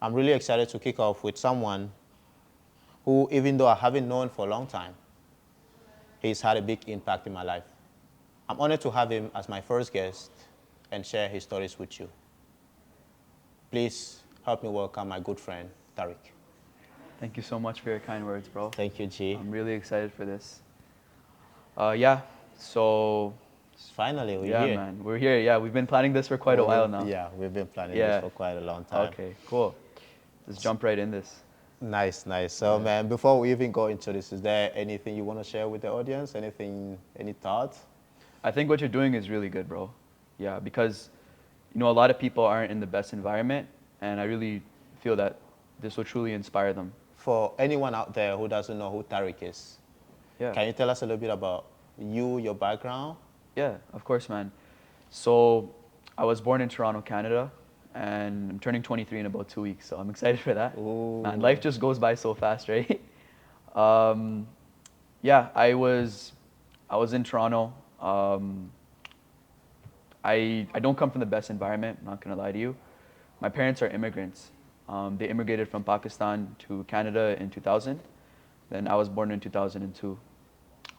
I'm really excited to kick off with someone who, even though I haven't known for a long time, he's had a big impact in my life. I'm honored to have him as my first guest and share his stories with you. Please help me welcome my good friend, Tariq. Thank you so much for your kind words, bro. Thank you, G. I'm really excited for this. Yeah, so Finally, we're yeah, here. man, we're here. Yeah, we've been planning this for quite a while now. Yeah, we've been planning this Yeah. for quite a long time. Okay, cool. Let's jump right in this. Nice, nice. So, man, before we even go into this, is there anything you want to share with the audience? Anything, any thoughts? I think what you're doing is really good, bro. Yeah, because a lot of people aren't in the best environment, and I really feel that this will truly inspire them. For anyone out there who doesn't know who Tariq is, Yeah. can you tell us a little bit about you, your background? Yeah, of course, man. So I was born in Toronto, Canada, and I'm turning 23 in about 2 weeks, so I'm excited for that. Ooh. Man, life just goes by so fast, right? um, yeah, I was in Toronto. I don't come from the best environment, I'm not gonna lie to you. My parents are immigrants. They immigrated from Pakistan to Canada in 2000. Then I was born in 2002.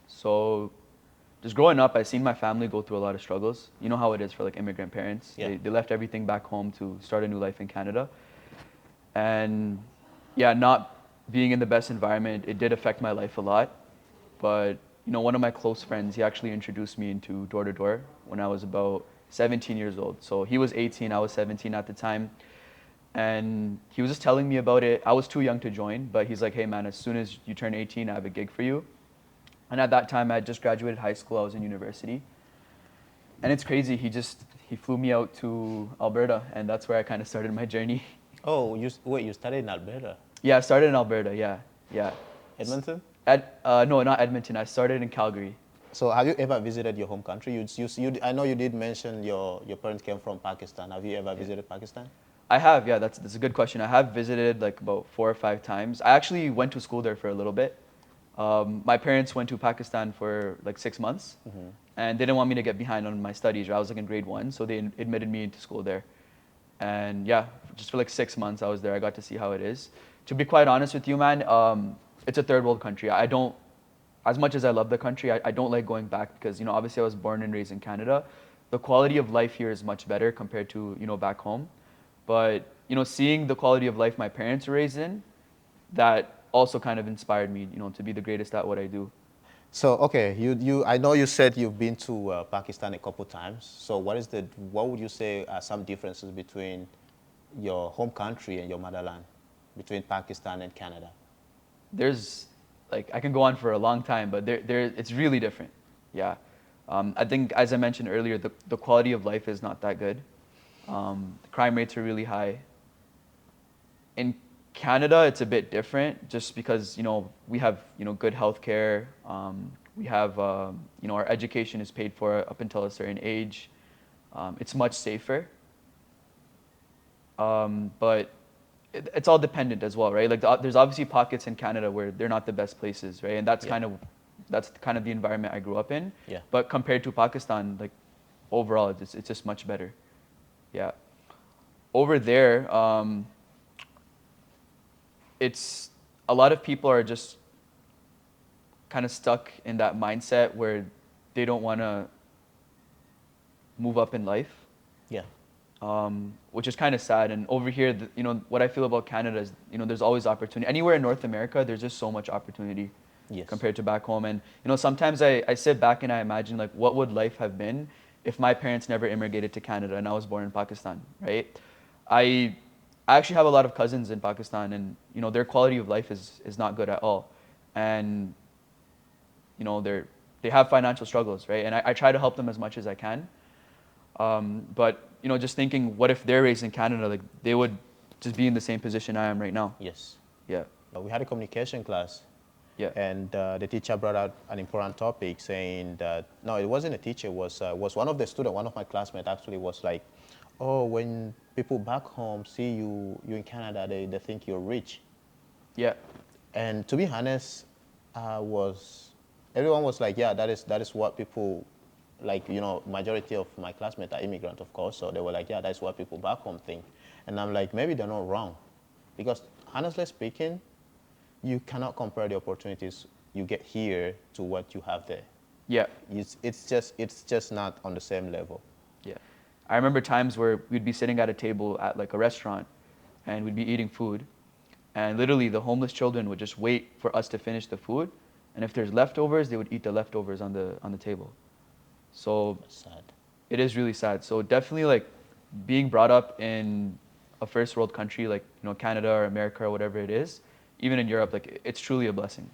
So just growing up, I seen my family go through a lot of struggles. You know how it is for like immigrant parents. Yeah. They left everything back home to start a new life in Canada. And yeah, not being in the best environment, it did affect my life a lot. But one of my close friends, he actually introduced me into door to door when I was about 17 years old. So he was 18, I was 17 at the time. And he was just telling me about it. I was too young to join, but he's like, hey man, as soon as you turn 18, I have a gig for you. And at that time, I had just graduated high school, I was in university. And it's crazy, he flew me out to Alberta, and that's where I kind of started my journey. Oh, wait, you studied in Alberta? Yeah, I started in Alberta, yeah. Edmonton? No, not Edmonton, I started in Calgary. So have you ever visited your home country? I know you did mention your parents came from Pakistan. Have you ever visited Pakistan? I have, yeah, that's a good question. I have visited like about 4 or 5 times. I actually went to school there for a little bit. My parents went to Pakistan for like 6 months, and they didn't want me to get behind on my studies. I was like in grade 1, so they admitted me into school there. And yeah, just for like 6 months I was there. I got to see how it is. To be quite honest with you, man, it's a third world country. I don't, as much as I love the country, I don't like going back because, obviously I was born and raised in Canada. The quality of life here is much better compared to, back home. But, seeing the quality of life my parents were raised in, that also kind of inspired me, to be the greatest at what I do. So, okay, I know you said you've been to Pakistan a couple times. So what would you say are some differences between your home country and your motherland, between Pakistan and Canada? There's, like, I can go on for a long time, but it's really different. Yeah. I think, as I mentioned earlier, the quality of life is not that good. The crime rates are really high. In Canada, it's a bit different just because, we have, good healthcare. We have, our education is paid for up until a certain age. It's much safer. But it's all dependent as well, right? Like there's obviously pockets in Canada where they're not the best places, right? And that's kind of the environment I grew up in. Yeah. But compared to Pakistan, like overall, it's just much better. Yeah. Over there, it's a lot of people are just kind of stuck in that mindset where they don't want to move up in life. Yeah. Which is kind of sad. And over here, what I feel about Canada is, there's always opportunity. Anywhere in North America, there's just so much opportunity. Yes. Compared to back home. And, sometimes I sit back and I imagine, like, what would life have been if my parents never immigrated to Canada and I was born in Pakistan, right? I actually have a lot of cousins in Pakistan, and, their quality of life is not good at all. And, they have financial struggles, right? And I try to help them as much as I can. But, just thinking, what if they're raised in Canada? Like, they would just be in the same position I am right now. Yes. Yeah. We had a communication class. Yeah. And the teacher brought out an important topic saying that, no, it wasn't a teacher, it was one of the students, one of my classmates actually was like, oh, when people back home see you in Canada, they think you're rich. Yeah. And to be honest, everyone was like, yeah, that is what people, like, majority of my classmates are immigrant, of course, so they were like, yeah, that's what people back home think. And I'm like, maybe they're not wrong. Because honestly speaking, you cannot compare the opportunities you get here to what you have there. Yeah. It's just not on the same level. Yeah. I remember times where we'd be sitting at a table at like a restaurant and we'd be eating food, and literally the homeless children would just wait for us to finish the food, and if there's leftovers, they would eat the leftovers on the table. So That's sad. it is really sad. So definitely like being brought up in a first world country like, Canada or America or whatever it is, even in Europe, like it's truly a blessing.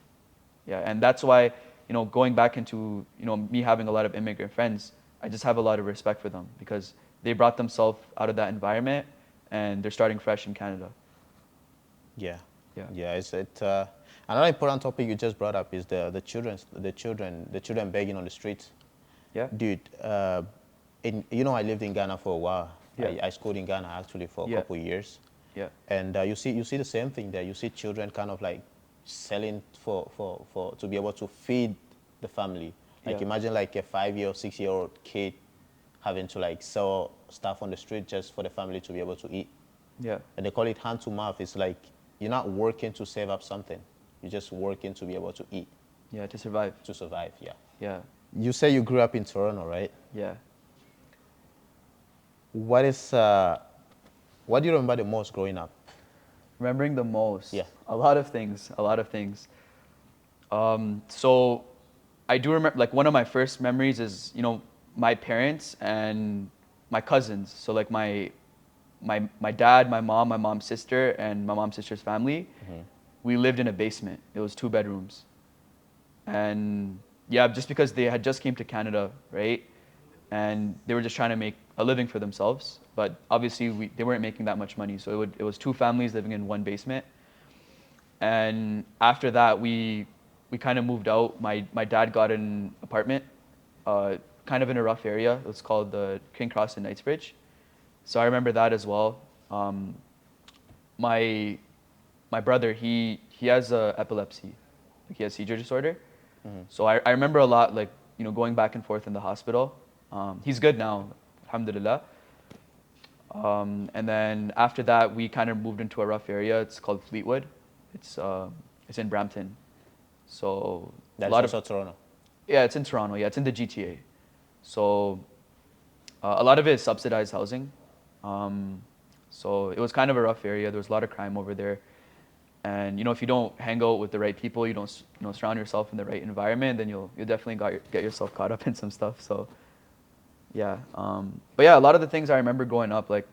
Yeah, and that's why, going back into, me having a lot of immigrant friends, I just have a lot of respect for them because they brought themselves out of that environment and they're starting fresh in Canada. Yeah, Yeah. yeah. Another important topic you just brought up is the children begging on the streets. Yeah. Dude, I lived in Ghana for a while. Yeah. I schooled in Ghana actually for a Yeah. couple of years, Yeah. and you see the same thing there. You see children kind of like selling for to be able to feed the family. Like Yeah. imagine like a 5-year or 6-year-old kid having to like sell stuff on the street just for the family to be able to eat. Yeah. And they call it hand to mouth. It's like you're not working to save up something. You're just working to be able to eat, Yeah. To survive. to survive. Yeah. Yeah. You say you grew up in Toronto, right? Yeah. What do you remember the most growing up? Remembering the most. Yeah. A lot of things. A lot of things. So I do remember, like, one of my first memories is, my parents and my cousins. So like my dad, my mom's sister, and my mom's sister's family. We lived in a basement. It was 2 bedrooms. And yeah, just because they had just came to Canada, right? And they were just trying to make a living for themselves. But obviously they weren't making that much money. So it was 2 families living in 1 basement. And after that, we kind of moved out. My dad got an apartment, kind of in a rough area. It was called the King Cross and Knightsbridge. So I remember that as well. My brother, he has epilepsy. Like he has seizure disorder. So I remember a lot, like, going back and forth in the hospital. He's good now, alhamdulillah. And then after that, we kind of moved into a rough area. It's called Fleetwood. It's in Brampton. So That's a lot also of Toronto. yeah, it's in Toronto. Yeah, it's in the GTA. So a lot of it is subsidized housing. So it was kind of a rough area. There was a lot of crime over there. And if you don't hang out with the right people, you don't surround yourself in the right environment, then you'll definitely get yourself caught up in some stuff. So yeah, but yeah, a lot of the things I remember growing up, like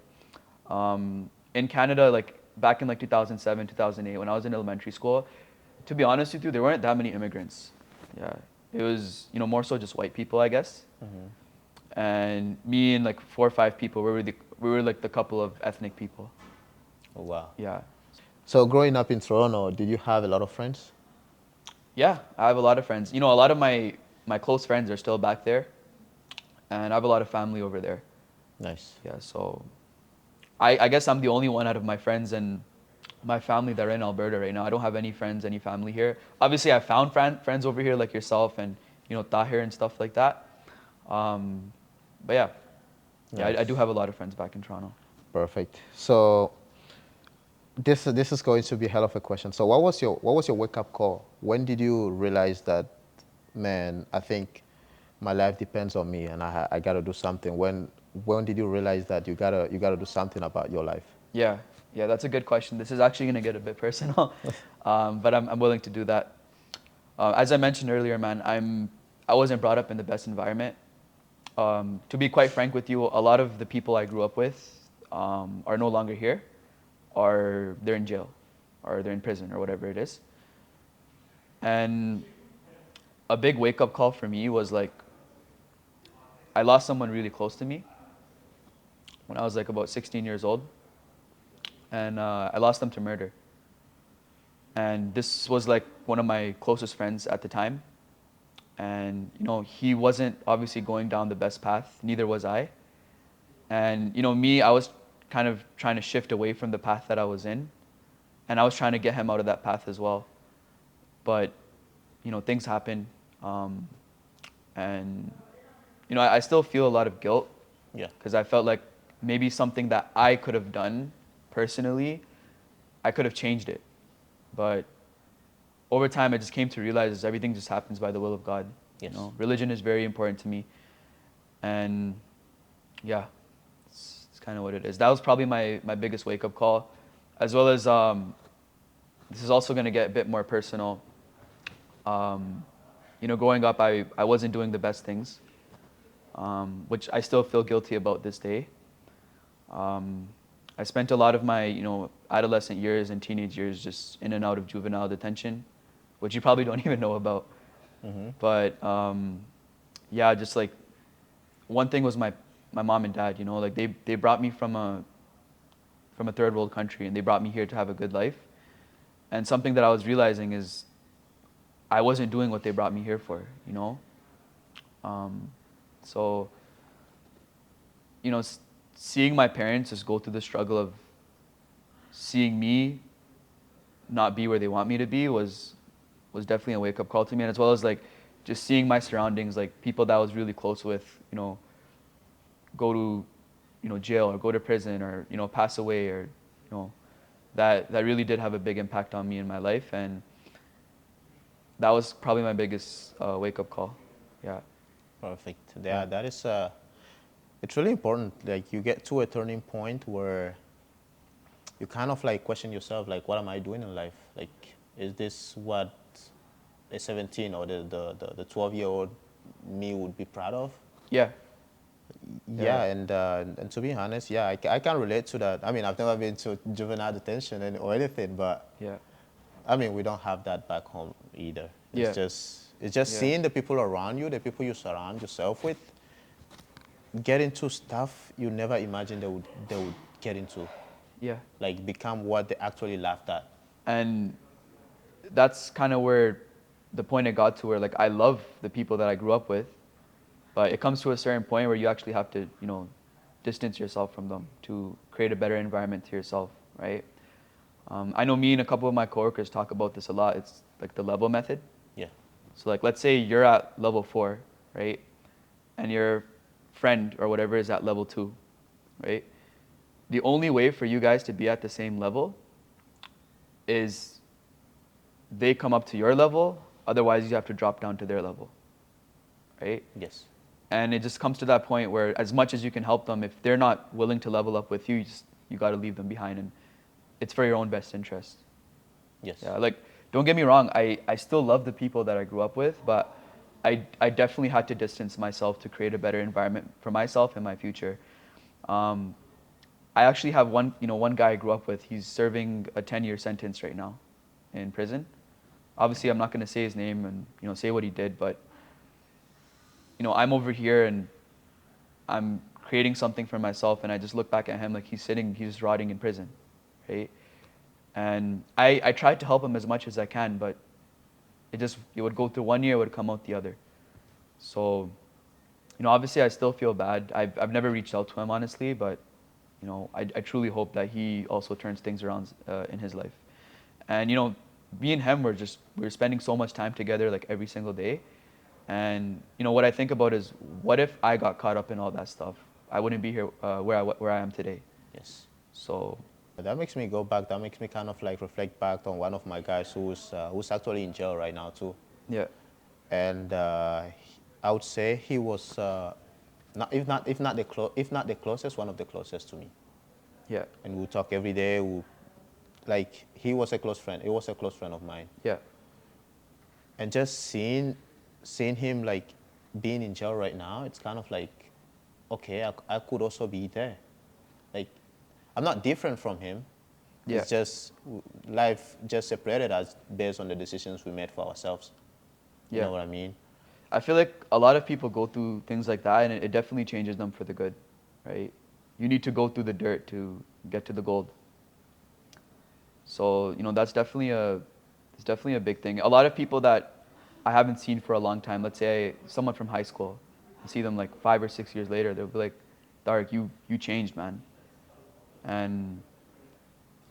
in Canada, like back in like 2007, 2008, when I was in elementary school, to be honest with you, there weren't that many immigrants. Yeah, it was more so just white people, I guess. And me and like 4 or 5 people, we were like the couple of ethnic people. Oh, wow. Yeah. So growing up in Toronto, did you have a lot of friends? Yeah, I have a lot of friends. A lot of my close friends are still back there, and I have a lot of family over there. Nice. Yeah, so I guess I'm the only one out of my friends and my family that are in Alberta right now. I don't have any friends, any family here. Obviously, I found friends over here like yourself and Tahir and stuff like that. But yeah, Nice. I do have a lot of friends back in Toronto. Perfect. So this is going to be a hell of a question. So what was your wake up call? When did you realize that, man, I think my life depends on me and I got to do something? When did you realize that you gotta do something about your life? Yeah, that's a good question. This is actually going to get a bit personal, but I'm willing to do that. As I mentioned earlier, man, I wasn't brought up in the best environment. To be quite frank with you, a lot of the people I grew up with are no longer here, or they're in jail, or they're in prison, or whatever it is. And a big wake-up call for me was like, I lost someone really close to me when I was like about 16 years old. And I lost them to murder. And this was like one of my closest friends at the time. And, he wasn't obviously going down the best path, neither was I. And, me, I was kind of trying to shift away from the path that I was in. And I was trying to get him out of that path as well. But, things happen. And, I still feel a lot of guilt. Yeah. Because I felt like maybe something that I could have done personally, I could have changed it, but over time I just came to realize everything just happens by the will of God. Yes. You know, religion is very important to me, and yeah, it's kind of what it is. That was probably my biggest wake up call, as well as this is also going to get a bit more personal. You know, growing up, I wasn't doing the best things, which I still feel guilty about this day. I spent a lot of my, you know, adolescent years and teenage years just in and out of juvenile detention, which you probably don't even know about. Mm-hmm. But yeah, just like one thing was my mom and dad. You know, like they brought me from a third world country, and they brought me here to have a good life. And something that I was realizing is I wasn't doing what they brought me here for. You know, so you know, seeing my parents just go through the struggle of seeing me not be where they want me to be was definitely a wake up call to me, and as well as like just seeing my surroundings, like people that I was really close with, you know, go to, you know, jail or go to prison or, you know, pass away, or, you know, that really did have a big impact on me in my life, and that was probably my biggest wake up call. Yeah. Perfect. Yeah, that is it's really important. Like you get to a turning point where you kind of like question yourself, like, what am I doing in life? Like, is this what a 17 or the 12-year-old me would be proud of? Yeah. Yeah, and to be honest, yeah, I can relate to that. I mean, I've never been to juvenile detention or anything, but Yeah. I mean, we don't have that back home either. Yeah. It's just Yeah. seeing the people around you, the people you surround yourself with, get into stuff you never imagined they would get into, Yeah. like become what they actually laughed at. And that's kind of where the point it got to, where like I love the people that I grew up with, but it comes to a certain point where you actually have to, you know, distance yourself from them to create a better environment to yourself, right? I know me and a couple of my coworkers talk about this a lot. It's like the level method. Yeah. So like, let's say you're at level 4, right? And your friend or whatever is at level 2, right? The only way for you guys to be at the same level is they come up to your level, otherwise you have to drop down to their level, right? Yes. And it just comes to that point where as much as you can help them, if they're not willing to level up with you, you got to leave them behind, and it's for your own best interest. Yes. Yeah, like, don't get me wrong, I still love the people that I grew up with, but I definitely had to distance myself to create a better environment for myself and my future. I actually have one guy I grew up with. He's serving a 10-year sentence right now in prison. Obviously, I'm not going to say his name and, you know, say what he did, but, you know, I'm over here and I'm creating something for myself, and I just look back at him like he's rotting in prison, right? And I tried to help him as much as I can, but it would go through one year, it would come out the other. So, you know, obviously I still feel bad. I've never reached out to him, honestly, but, you know, I truly hope that he also turns things around in his life. And, you know, me and him we're spending so much time together, like every single day. And, you know, what I think about is, what if I got caught up in all that stuff? I wouldn't be here where I am today. Yes. So That makes me go back. That makes me kind of like reflect back on one of my guys who's actually in jail right now too. yeah, And I would say he was if not the closest, one of the closest to me. yeah, And we talk every day. Like he was a close friend. He was a close friend of mine. yeah, And just seeing him like being in jail right now, it's kind of like, okay, I could also be there. Like, I'm not different from him. yeah, It's just life just separated us based on the decisions we made for ourselves. You yeah. know what I mean? I feel like a lot of people go through things like that, and it definitely changes them for the good, right? You need to go through the dirt to get to the gold. So, you know, it's definitely a big thing. A lot of people that I haven't seen for a long time, let's say someone from high school, I see them like 5 or 6 years later, they'll be like, Tariq, you changed, man. And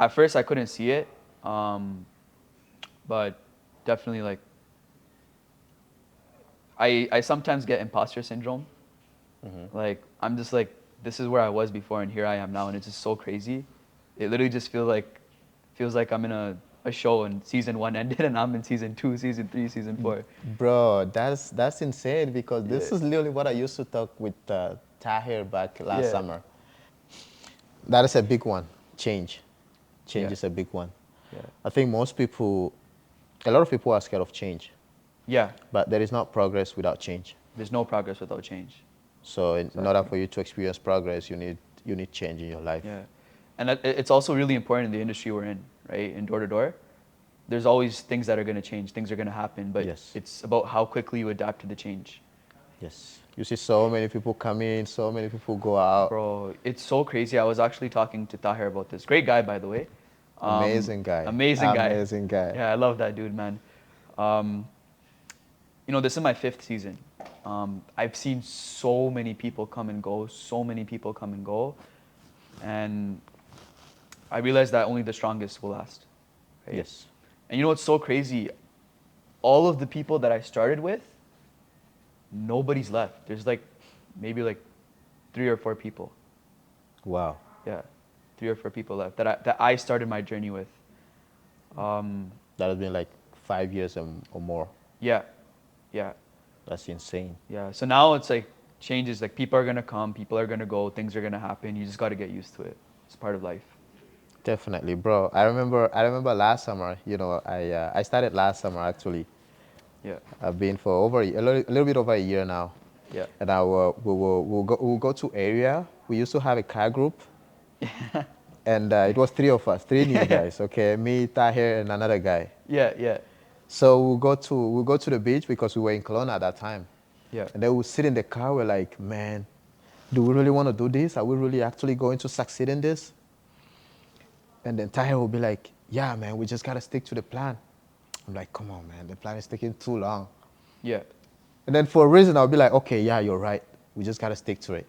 at first I couldn't see it, but definitely like, I sometimes get imposter syndrome. Like, I'm just like, this is where I was before and here I am now, and it's just so crazy. It literally just feels like Feels like I'm in a show and season 1 ended and I'm in season 2, season 3, season 4. Bro, that's insane because Yeah. this is literally what I used to talk with Tahir back last Yeah. summer. That is a big one. Change. Change Yeah. is a big one. Yeah. I think a lot of people are scared of change, Yeah. but there is not progress without change. There's no progress without change. So in order Exactly. for you to experience progress, you need change in your life. Yeah. And it's also really important in the industry we're in, right? In door to door. There's always things that are going to change, things are going to happen, but Yes. it's about how quickly you adapt to the change. Yes. You see so many people come in, so many people go out. Bro, it's so crazy. I was actually talking to Tahir about this. Great guy, by the way. Amazing guy. Amazing guy. Amazing guy. Yeah, I love that dude, man. Um, this is my 5th season. I've seen so many people come and go, so many people come and go. And I realized that only the strongest will last. Right? Yes. And you know what's so crazy? All of the people that I started with, nobody's left. There's like maybe like 3 or 4 people. Wow. Yeah, 3 or 4 people left that I started my journey with. That has been like 5 years or more. Yeah, yeah, That's insane. yeah. So now it's like changes. Like people are gonna come, people are gonna go, things are gonna happen. You just got to get used to it. It's part of life. Definitely, bro. I remember last summer. I started last summer actually. Yeah, I've been for over a little bit over a year now, yeah, and we'll go to area. We used to have a car group, and it was three of us, three new guys. Okay, me, Tahir, and another guy. yeah, yeah, So we'll go to the beach because we were in Cologne at that time, yeah, and then we'll sit in the car. We're like, man, do we really want to do this? Are we really actually going to succeed in this? And then Tahir will be like, yeah, man, we just gotta stick to the plan. I'm like, come on, man, the plan is taking too long. yeah, And then for a reason, I'll be like, okay, yeah, you're right. We just gotta stick to it.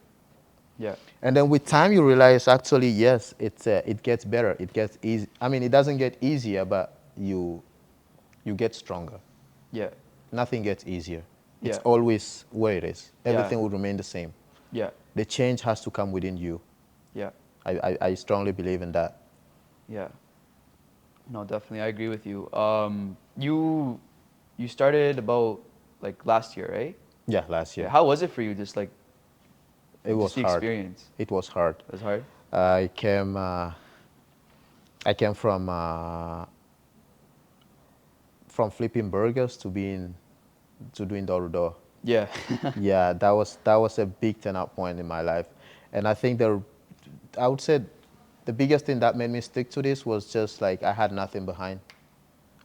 yeah, And then with time, you realize actually, yes, it gets better. It gets easy. I mean, it doesn't get easier, but you get stronger. yeah, Nothing gets easier. It's yeah, always where it is. yeah, Everything will remain the same. yeah, The change has to come within you. yeah, I strongly believe in that. yeah. No, definitely, I agree with you. You started about like last year, right? Yeah, last Yeah. year. How was it for you? Just like It was just the hard. experience. It was hard. It was hard. I came uh, I came from flipping burgers to doing door to door. Yeah. Yeah, that was a big turnout point in my life, and I think I would say the biggest thing that made me stick to this was just like I had nothing behind.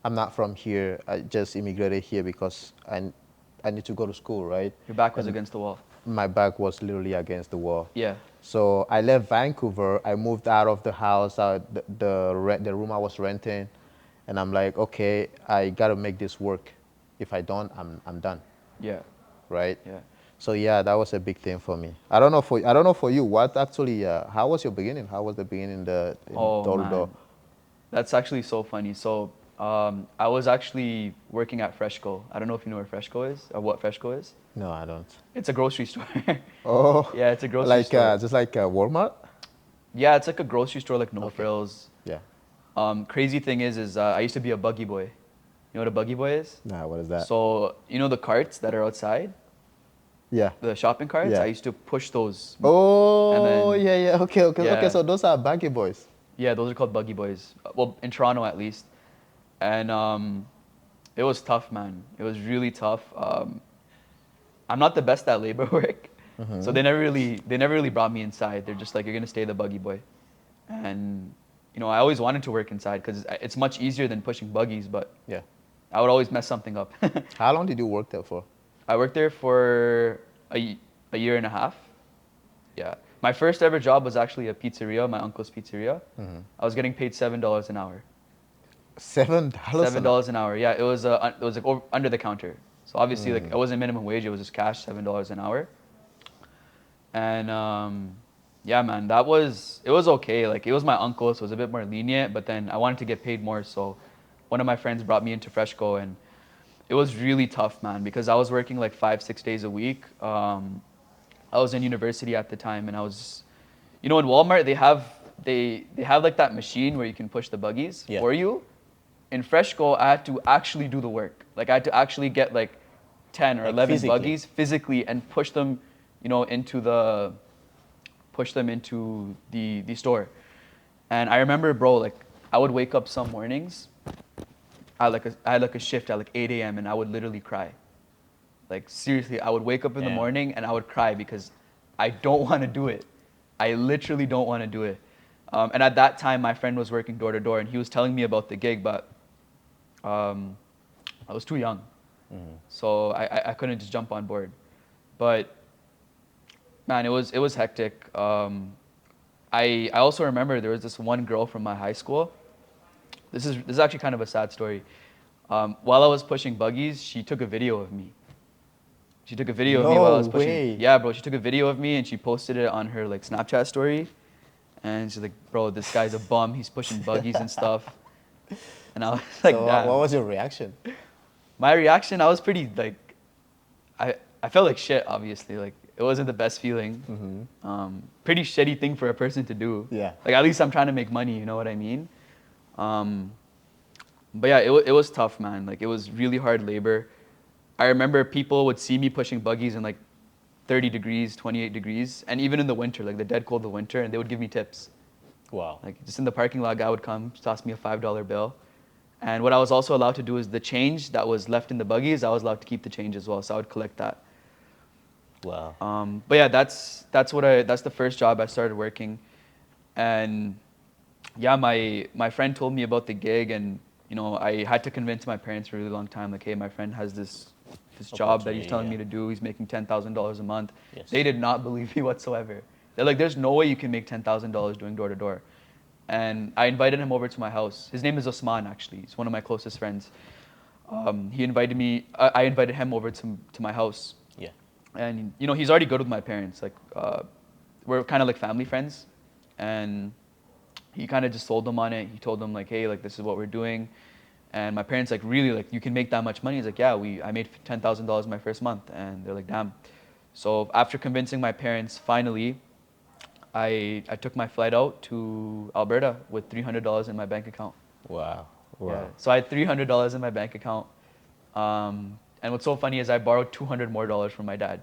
I'm not from here. I just immigrated here because I need to go to school, right? Your back was And against the wall. my back was literally against the wall. Yeah. So I left Vancouver. I moved out of the house, the room I was renting, and I'm like, okay, I gotta make this work. If I don't, I'm done, Yeah. right? Yeah. So yeah, that was a big thing for me. I don't know for you. What actually? How was your beginning? How was the beginning in Oh door to door? man, that's actually so funny. So I was actually working at Freshco. I don't know if you know where Freshco is or what Freshco is. No, I don't. It's a grocery store. Oh, Yeah, it's a grocery like store. just like Walmart. Yeah, it's like a grocery store, like no Okay. frills. Yeah. Crazy thing is I used to be a buggy boy. You know what a buggy boy is? Nah, what is that? So you know the carts that are outside, Yeah. the shopping carts. Yeah. I used to push those. And Oh, then yeah, yeah. Okay, okay, okay. yeah, So those are baggy boys. yeah, those are called buggy boys. Well, in Toronto at least. And it was tough, man. It was really tough. I'm not the best at labor work, so they never really brought me inside. They're just like, you're gonna stay the buggy boy, and I always wanted to work inside because it's much easier than pushing buggies, but Yeah. I would always mess something up. How long did you work there for? I worked there for a year and a half. Yeah, my first ever job was actually a pizzeria, my uncle's pizzeria. I was getting paid $7 an hour. $7. $7 an hour. Yeah, it was like under the counter. So obviously, like it wasn't minimum wage. It was just cash, $7 an hour. And yeah, man, it was okay. Like it was my uncle, so it was a bit more lenient. But then I wanted to get paid more, so one of my friends brought me into Freshco, and it was really tough, man, because I was working like 5-6 days a week. I was in university at the time, and I was, in Walmart they have like that machine where you can push the buggies Yeah. for you. In Freshco, I had to actually do the work. Like I had to actually get like 10 or Like 11 physically. buggies physically and push them, into the store. And I remember, bro, like I would wake up some mornings. I had like a shift at like 8 a.m. and I would literally cry. Like seriously, I would wake up in the Yeah. morning and I would cry because I don't want to do it. I literally don't want to do it. And at that time, my friend was working door to door and he was telling me about the gig, but um, I was too young, so I couldn't just jump on board. But man, it was hectic. I also remember there was this one girl from my high school. This is actually kind of a sad story. While I was pushing buggies, she took a video of me. She took a video of me while I No was pushing. way. Yeah, bro. She took a video of me and she posted it on her like Snapchat story. And she's like, "Bro, this guy's a bum. He's pushing buggies and stuff." And I was like, So "Damn." what was your reaction? My reaction, I was pretty like, I felt like shit. Obviously, like it wasn't the best feeling. Pretty shitty thing for a person to do. Yeah. Like at least I'm trying to make money. You know what I mean? But yeah, it was tough, man. Like it was really hard labor. I remember people would see me pushing buggies in like 30 degrees, 28 degrees, and even in the winter, like the dead cold of winter, and they would give me tips. Wow. Like just in the parking lot, guy would come, toss me a $5 bill. And what I was also allowed to do is the change that was left in the buggies, I was allowed to keep the change as well. So I would collect that. Wow. But yeah, that's the first job I started working. And yeah, my friend told me about the gig, and I had to convince my parents for a really long time, like, hey, my friend has this job that he's Opportunity, telling me yeah. to do. He's making $10,000 a month. Yes. They did not believe me whatsoever. They're like, there's no way you can make $10,000 doing door to door. And I invited him over to my house. His name is Osman, actually. He's one of my closest friends. He invited me. I invited him over to my house. Yeah. And he's already good with my parents. Like we're kind of like family friends, and he kind of just sold them on it. He told them like, hey, like this is what we're doing, and my parents like really like, you can make that much money. He's like, yeah, I made $10,000 my first month, and they're like, damn. So after convincing my parents, finally, I took my flight out to Alberta with $300 in my bank account. Wow. Yeah. Wow. So I had $300 in my bank account. And what's so funny is I borrowed $200 more from my dad.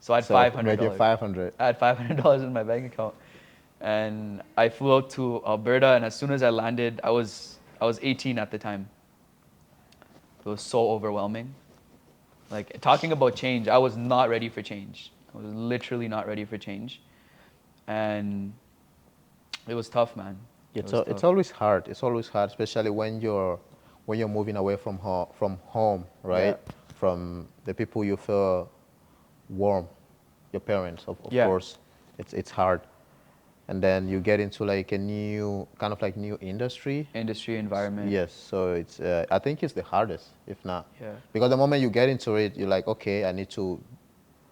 So I had So $500. making 500. I had $500 in my bank account. And I flew out to Alberta, and as soon as I landed, I was 18 at the time. It was so overwhelming. Like talking about change, I was not ready for change. I was literally not ready for change. And it was tough, man. It's was it's tough. always hard. It's always hard, especially when you're moving away from home, right? Yeah. From the people you feel warm, your parents, of Yeah. course. It's hard, and then you get into like a new kind of like new industry. Industry environment. Yes, so it's I think it's the hardest, if not. Yeah. Because the moment you get into it, you're like, okay, I need to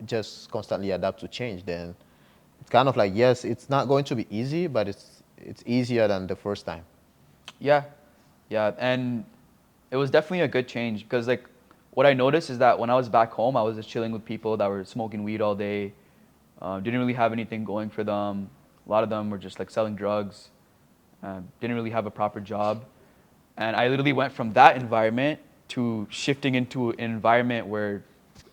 just constantly adapt to change. Then it's kind of like, yes, it's not going to be easy, but it's easier than the first time. Yeah, yeah, and it was definitely a good change because like what I noticed is that when I was back home, I was just chilling with people that were smoking weed all day, didn't really have anything going for them. A lot of them were just like selling drugs, didn't really have a proper job, and I literally went from that environment to shifting into an environment where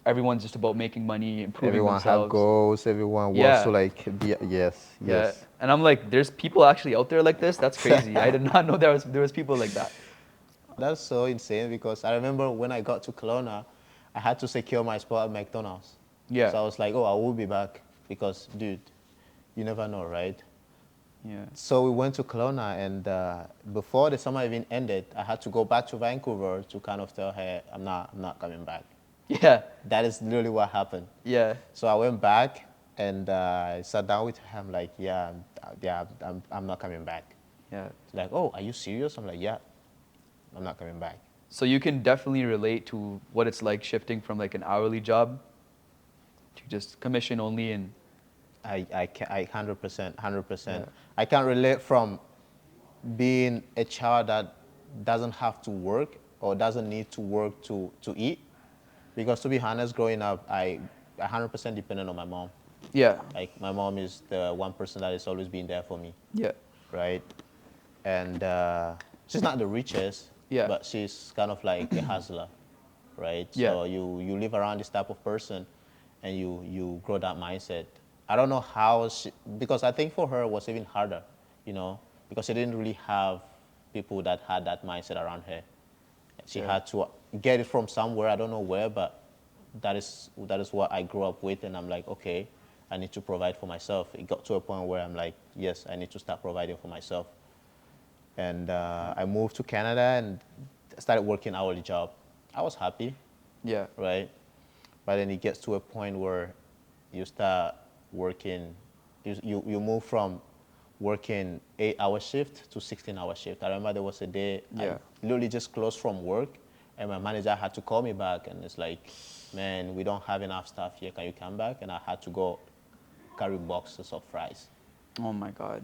everyone's just about making money, improving Everyone have themselves. goals. Everyone wants Yeah. to like be. Yes, Yeah, yes. and I'm like, there's people actually out there like this. That's crazy. I did not know there was people like that. That's so insane because I remember when I got to Kelowna, I had to secure my spot at McDonald's. Yeah. So I was like, oh, I will be back because, dude, you never know, right? Yeah. So we went to Kelowna, and before the summer even ended, I had to go back to Vancouver to kind of tell her I'm not coming back. Yeah. That is literally what happened. Yeah. So I went back and I sat down with her. I'm like, yeah, I'm not coming back. Yeah. She's like, oh, are you serious? I'm like, yeah, I'm not coming back. So you can definitely relate to what it's like shifting from like an hourly job to just commission only and I 100%. Yeah. I can't relate from being a child that doesn't have to work or doesn't need to work to eat. Because to be honest, growing up, I 100% dependent on my mom. yeah. Like my mom is the one person that has always been there for me. Yeah. right? And she's not the richest, Yeah. but she's kind of like a hustler, right? Yeah. So you live around this type of person, and you grow that mindset. I don't know how she, because I think for her it was even harder, you know, because she didn't really have people that had that mindset around her. She Yeah. had to get it from somewhere. I don't know where, but that is what I grew up with, and I'm like, okay, I need to provide for myself. It got to a point where I'm like, yes, I need to start providing for myself. And I moved to Canada and started working hourly job. I was happy, Yeah. right? But then it gets to a point where you start working, you move from working 8-hour shift to 16-hour shift. I remember there was a day I Yeah. literally just closed from work, and my manager had to call me back, and it's like, man, we don't have enough staff here. Can you come back? And I had to go carry boxes of fries. Oh my God.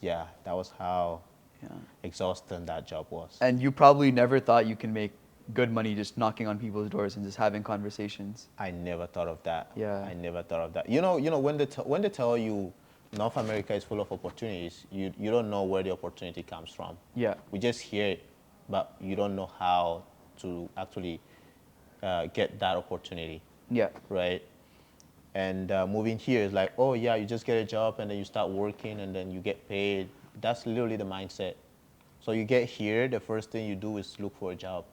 Yeah, that was how Yeah. exhausting that job was. And you probably never thought you can make good money just knocking on people's doors and just having conversations. I never thought of that. Yeah. I never thought of that. When when they tell you North America is full of opportunities, you don't know where the opportunity comes from. Yeah. We just hear it, but you don't know how to actually get that opportunity, Yeah. right? And moving here is like, oh yeah, you just get a job and then you start working and then you get paid. That's literally the mindset. So you get here, the first thing you do is look for a job.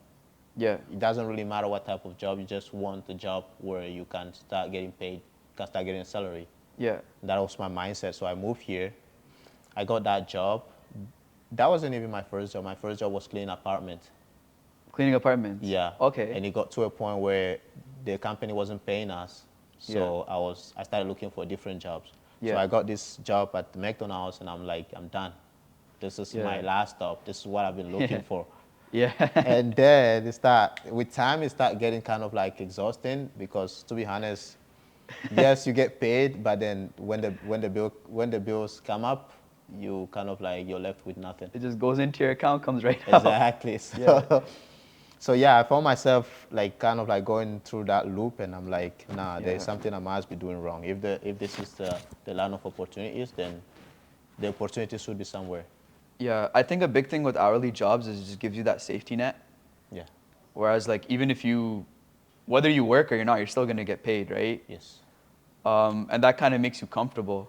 Yeah. It doesn't really matter what type of job. You just want a job where you can start getting paid, can start getting a salary. Yeah. That was my mindset. So I moved here. I got that job. That wasn't even my first job. My first job was cleaning apartments. Cleaning apartments. Yeah. Okay. And it got to a point where the company wasn't paying us. So I started looking for different jobs. So Yeah. I got this job at McDonald's and I'm like, I'm done. This is my Yeah. last stop. This is what I've been looking for. Yeah. And then with time it start getting kind of like exhausting because to be honest, yes, you get paid, but then when the bills come up, you kind of like you're left with nothing. It just goes into your account, comes right out. Exactly. So, Yeah. so yeah, I found myself like kind of like going through that loop, and I'm like, nah, Yeah. there's something I must be doing wrong. If this is the land of opportunities, then the opportunity should be somewhere. Yeah. I think a big thing with hourly jobs is it just gives you that safety net. Yeah. Whereas like even if you, whether you work or you're not, you're still gonna get paid, right? Yes. And that kind of makes you comfortable.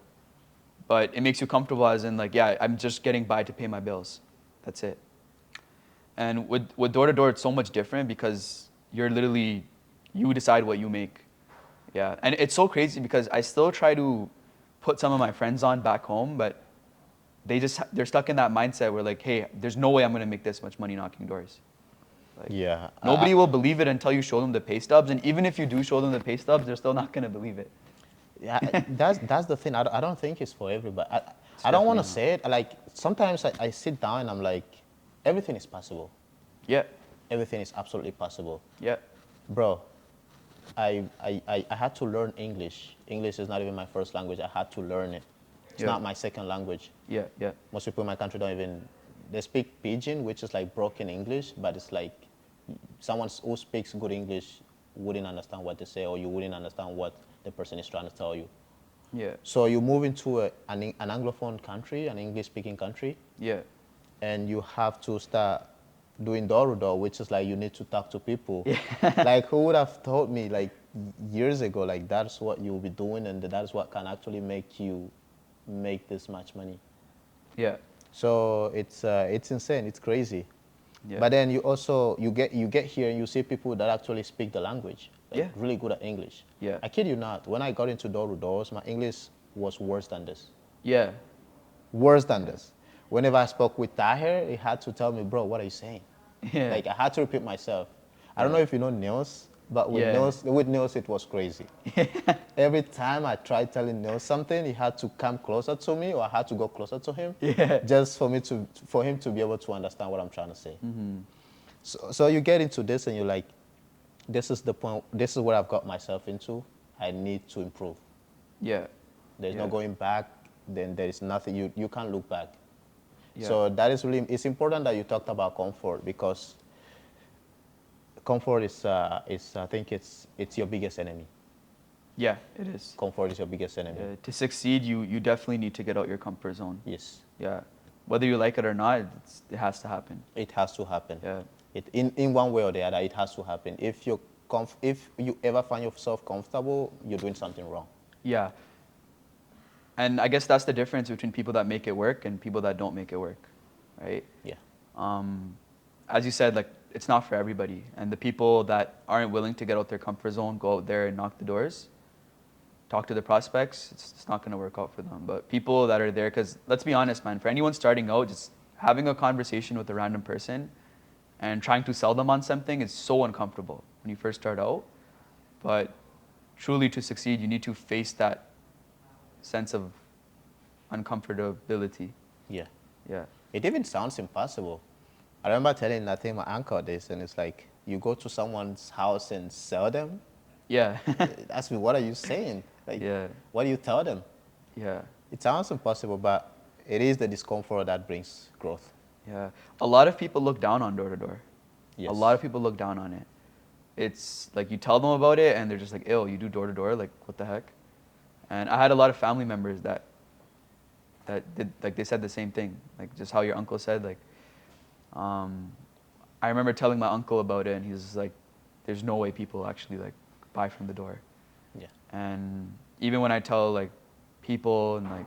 But it makes you comfortable as in like, yeah, I'm just getting by to pay my bills. That's it. And with door to door, it's so much different because you're literally, you decide what you make. Yeah. And it's so crazy because I still try to put some of my friends on back home, but they're stuck in that mindset where like, hey, there's no way I'm gonna make this much money knocking doors. Like, Yeah. nobody will believe it until you show them the pay stubs, and even if you do show them the pay stubs, they're still not gonna believe it. Yeah, that's the thing. I don't think it's for everybody. It's I don't want to definitely say it. Like sometimes I sit down and I'm like, everything is possible. Yeah, Everything is absolutely possible, yeah, bro. I had to learn English. English is not even my first language. I had to learn it. It's Yeah. not my second language. yeah, yeah, Most people in my country don't even, they speak Pidgin, which is like broken English, but it's like someone who speaks good English wouldn't understand what they say, or you wouldn't understand what the person is trying to tell you. yeah, So you move into an Anglophone country, an English-speaking country, yeah, and you have to start doing door-to-door, which is like you need to talk to people. yeah, Like who would have told me like years ago, like that's what you'll be doing and that's what can actually make you make this much money. yeah, So it's insane, it's crazy. yeah, But then you get here and you see people that actually speak the language, like Yeah. really good at English. Yeah. I kid you not, when I got into door-to-doors, my English was worse than this. yeah, Worse than this. Whenever I spoke with Tahir, he had to tell me, bro, what are you saying? yeah, Like I had to repeat myself. I don't know if you know Nils, but Yeah. With Nils it was crazy. Every time I tried telling Nils something, he had to come closer to me, or I had to go closer to him, Yeah. just for him to be able to understand what I'm trying to say. So you get into this and you're like, this is the point. This is what I've got myself into. I need to improve. yeah, There's Yeah. no going back. Then there is nothing. You can't look back. Yeah. So that is really, it's important that you talked about comfort, because comfort is I think it's your biggest enemy. yeah, it is. Comfort is your biggest enemy. To succeed, you definitely need to get out your comfort zone. Yes. Yeah. whether you like it or not, it has to happen. It has to happen. Yeah. In one way or the other, it has to happen. If you ever find yourself comfortable, you're doing something wrong. Yeah. And I guess that's the difference between people that make it work and people that don't make it work, right? Yeah. Um, as you said, like it's not for everybody. And the people that aren't willing to get out their comfort zone, go out there and knock the doors, talk to the prospects, it's not going to work out for them. But people that are there, because let's be honest, man, for anyone starting out, just having a conversation with a random person and trying to sell them on something is so uncomfortable when you first start out. But truly to succeed, you need to face that sense of uncomfortability. Yeah. Yeah. It even sounds impossible. I remember telling, I think, my uncle this, and it's like, you go to someone's house and sell them? Yeah. Ask me, what are you saying? Like, Yeah. what do you tell them? Yeah. It sounds impossible, but it is the discomfort that brings growth. Yeah. A lot of people look down on door to door. Yes. A lot of people look down on it. It's like you tell them about it and they're just like, ew, you do door to door? Like, what the heck? And I had a lot of family members that did, like, they said the same thing. Like, just how your uncle said, like, I remember telling my uncle about it and he's just like, there's no way people actually, like, buy from the door. Yeah. And even when I tell, like, people and, like,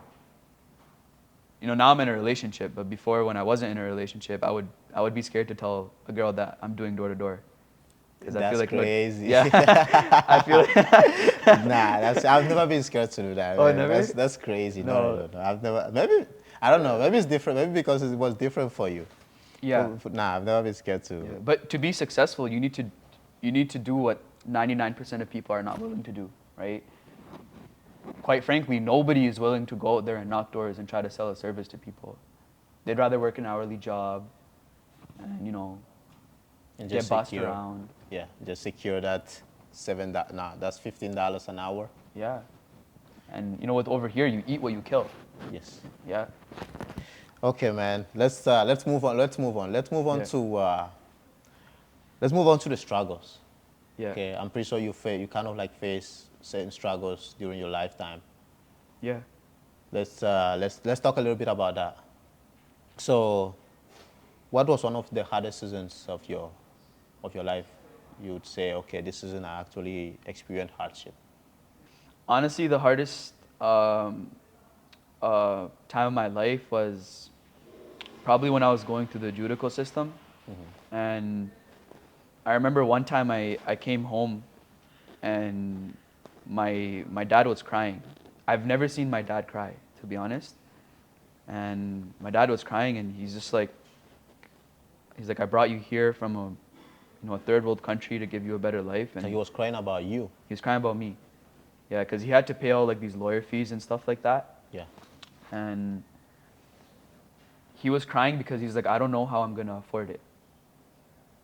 you know, now I'm in a relationship, but before when I wasn't in a relationship, I would be scared to tell a girl that I'm doing door to door. Because I feel like crazy. Yeah, I feel like I've never been scared to do that. Oh, Man. never? That's crazy. No. No. I've never. Maybe I don't know. Maybe it's different. Maybe because it was different for you. Yeah. Nah, I've never been scared to. Yeah. But to be successful, you need to do what 99% of people are not willing to do, right? Quite frankly, nobody is willing to go out there and knock doors and try to sell a service to people. They'd rather work an hourly job and, you know, And get bossed around. Yeah, just secure that that's $15 an hour. Yeah. And, you know, with over here, you eat what you kill. Yes. Yeah. Okay, man. Let's move on. Let's move on Yeah. to let's move on to the struggles. Yeah. Okay, I'm pretty sure you kind of like face certain struggles during your lifetime. Yeah. Let's talk a little bit about that. So, what was one of the hardest seasons of your life? You would say, okay, this season I actually experienced hardship. Honestly, the hardest time of my life was probably when I was going through the judicial system. Mm-hmm. And I remember one time I came home and my dad was crying. I've never seen my dad cry, to be honest. And my dad was crying and he's like, I brought you here from a third world country to give you a better life. And he was crying about you. He was crying about me. Yeah, because he had to pay all like these lawyer fees and stuff like that. Yeah. And he was crying because he's like, I don't know how I'm gonna afford it.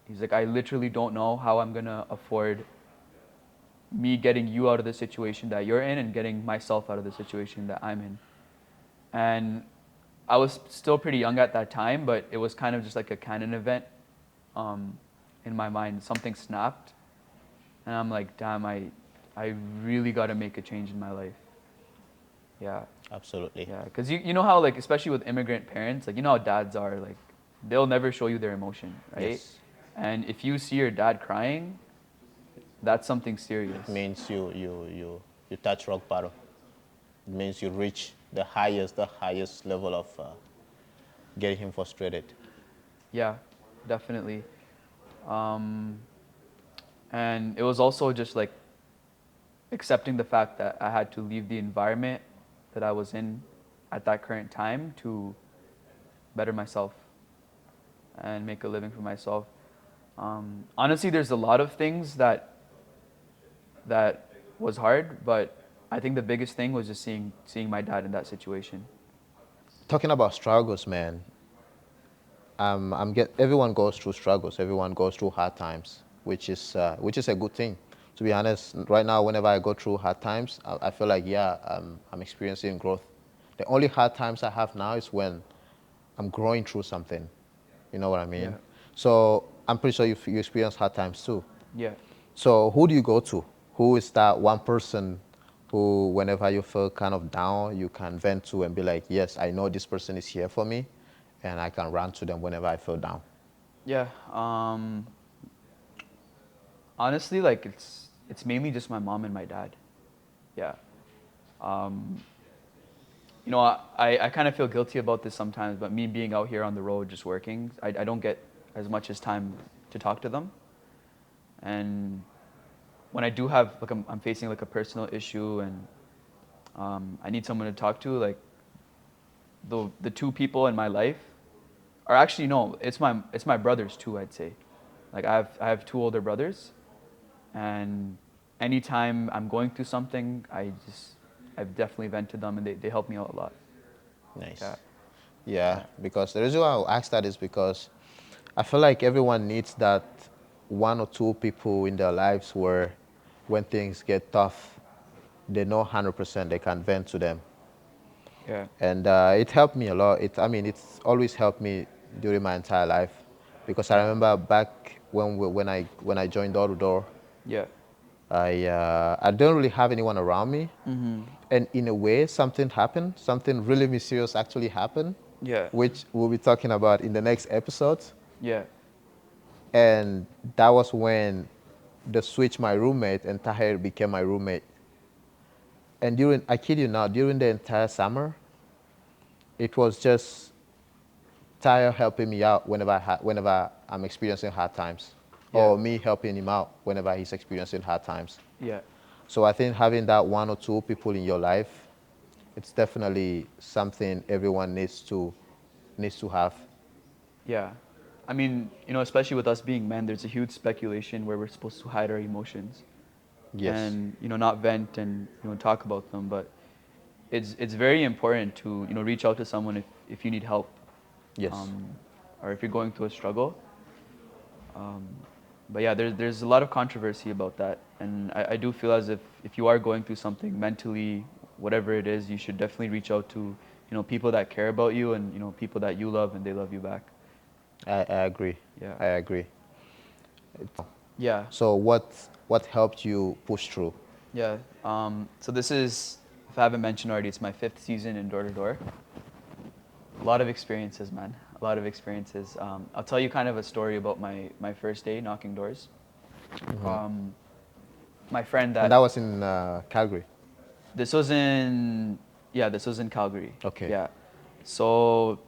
He's like, I literally don't know how I'm gonna afford me getting you out of the situation that you're in and getting myself out of the situation that I'm in. And I was still pretty young at that time, but it was kind of just like a canon event in my mind. Something snapped, and I'm like, damn, I really got to make a change in my life. Yeah. Absolutely. Yeah, because you know how, like, especially with immigrant parents, like, you know how dads are, like, they'll never show you their emotion, right? Yes. And if you see your dad crying, that's something serious. It means you touch rock bottom. It means you reach the highest level of getting him frustrated. Yeah, definitely. And it was also just like accepting the fact that I had to leave the environment that I was in at that current time to better myself and make a living for myself. Honestly, there's a lot of things that was hard, but I think the biggest thing was just seeing my dad in that situation. Talking about struggles, man. Everyone goes through struggles. Everyone goes through hard times, which is a good thing. To be honest, right now, whenever I go through hard times, I feel like, I'm experiencing growth. The only hard times I have now is when I'm growing through something. You know what I mean? Yeah. So I'm pretty sure you experience hard times too. Yeah. So who do you go to? Who is that one person who, whenever you feel kind of down, you can vent to and be like, yes, I know this person is here for me, and I can run to them whenever I feel down. Yeah. Honestly, like it's mainly just my mom and my dad. Yeah. Um, I kind of feel guilty about this sometimes, but me being out here on the road just working, I don't get as much as time to talk to them. And when I do have, like, I'm facing like a personal issue and I need someone to talk to, like the two people in my life are actually, no, it's my brothers too, I'd say. Like I have two older brothers, and anytime I'm going through something, I've definitely vented to them, and they help me out a lot. Nice. Yeah. Yeah, Yeah. because the reason why I ask that is because I feel like everyone needs that one or two people in their lives where when things get tough, they know 100% they can vent to them. Yeah. And it helped me a lot. I mean, it's always helped me during my entire life because I Yeah. remember back when I joined Door to Door, Yeah. I don't really have anyone around me, Mm-hmm. and in a way, something happened. Something really mysterious actually happened, Yeah. which we'll be talking about in the next episode. Yeah. And that was when the switch my roommate and Tahir became my roommate. And I kid you not, during the entire summer, it was just Tahir helping me out whenever I'm experiencing hard times, Yeah. or me helping him out whenever he's experiencing hard times. Yeah. So I think having that one or two people in your life, it's definitely something everyone needs to have. Yeah. I mean, especially with us being men, there's a huge speculation where we're supposed to hide our emotions Yes. and, not vent and, talk about them. But it's very important to, reach out to someone if you need help, Yes. um, or if you're going through a struggle. Um, but yeah, there's a lot of controversy about that. And I do feel as if you are going through something mentally, whatever it is, you should definitely reach out to, people that care about you and, people that you love and they love you back. I agree. Yeah. I agree. Yeah. So what helped you push through? Yeah. So this is, if I haven't mentioned already, it's my 5th season in Door to Door. A lot of experiences, man. A lot of experiences. I'll tell you kind of a story about my first day knocking doors. Um, my friend And that that was in Calgary. this was in yeah, this was in Calgary. Okay. Yeah. So